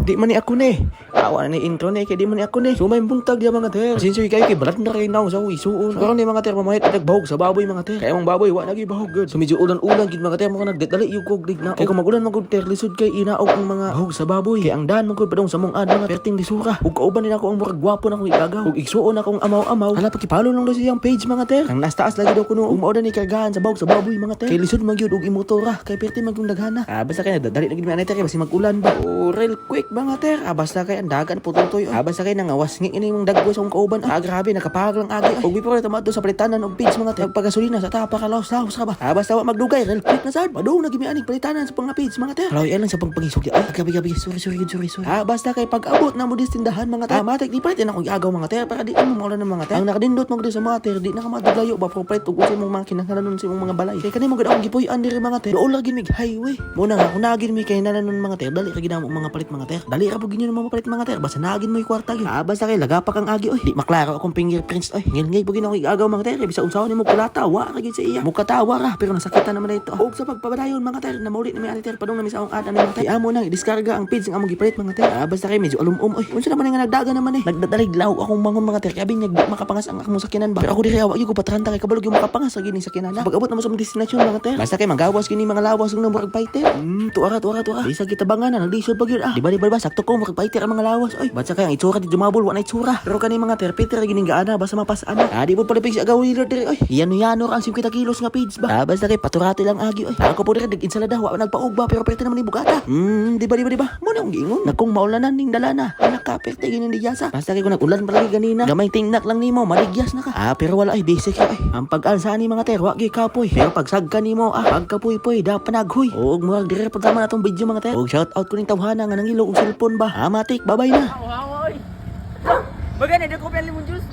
Di man ni ako ni. Awa na ni intro ni kay di man ni ako ni. Sumay buntag ya mga ter. Sinsoy kayo kay balat na kay naw sa isuon. Karon ni mga ter mamahit nagbahog sa baboy mga ter. Kay mong baboy wa nagi bahog gud. So medyo ulan-ulan gid mga ter mo nagdetali yung kogdig na. Kay kung magulan magud ter lisod kay inaog ang mga bahog sa baboy. Kay ang daan magud padong sa mong ad mga perting lisura. Ug kauban nila ko ang murag gwapo na kong igagaw. Ug igsuon akong amaw-amaw. Hala pakipalo lang daw siyang page mga ter. Ang nastaas lagi daw kuno ug mao ni kargahan sa bahog sa baboy mga ter. Kay lisod magyud og imotora kay perti magyung daghana. Basta kay nadadali na gid mi anay ter kay basi magulan ba. Real quick mga ter. Basta kay ang dagan pututoy. Basta kay nangawas nging ini mong daggo sa akong kauban. Grabe nakapahag lang agi. Ug before tamato sa palitanan og page mga ter. Paggasolina sa tapa ka laos ka ba. Basta wa magdugay real quick na sad. Madung na gimi aning palitanan sa pang page mga ter. Kalaw yan lang sa pangpangisog. Gabi sorry. Basta kay pag-abot na mo dis tindahan mga ter. Matik di palit na akong iagaw mga ter para di mo maulan ng mga ter. Ang nakadindot mo sa mga ter di na ka maduglayo ba property ug sa imong mga kinahanglanon sa imong mga balay. Kay kanimo gid akong gipuy-an diri mga ter. Dool lagi mig highway. Muna nga kung nagin mi kay nananon mga ter. Dali ra gid mo mga palit mga ter. Dali ra pud ginyo mga palit mga ter. Basta nagin mo kwarta gyud. Basta kay lagapak ang agi oy. Di maklaro akong fingerprints oy. Ngil pud ginoo igagaw mga ter. Bisa unsaon nimo kulata wa ra gid sa iya. Mukatawa ra pero nasakitan naman ito. Og sa pagpabadayon mga ter na maulit na mi ani ter padung na mi sa akong ad ani mga ter. Amo nang i-discarga ang page ng among gipalit mga ter. Basta kay medyo alum oy. Unsa naman nga nagdaga naman eh. Nagdadaliglaw akong mangon mga ter. Kay abing makapangas ang akong sakyanan ba. Pero ako diri awa gyud ko patranta kay kabalog yung makapangas sa gini sakyanan. Pag-abot na mo sa among destinasyon mga ter. Basta kay magawas gini mga lawas ng murag fighter. Tuara. Isa kita banganan nagdisod pag yun Di ba sakto ko murag fighter ang mga lawas oy. Basta kay ang itsura di dumabol wa na itsura. Pero kani mga ter Peter gining gaana basta mapas-an. Di mo pala pig sa agaw diri oy. Yano ang 50 kilos nga page ba. Basta kay paturati lang agi oy. Ako po diri dig insalada wa nagpaugba pero perte naman ni bugata. Di ba. Mo na ang giingon. Nagkong maulanan ning dalana. Anak ka perte gini ni Yasa. Basta kay kung nagulan palagi ganina. Gamay tingnak lang nimo maligyas na ka. Pero wala ay basic ay. Ang pag-alsa ni mga ter wa gyud kapoy. Pero pagsagka nimo pagkapuy-puy da panaghoy. Og murag diri pa tama natong video mga ter. Og shout out ko ning tawhana nga nangilo og cellphone ba. Matik babay na. Wow, oy. Baga na ko pa limon juice.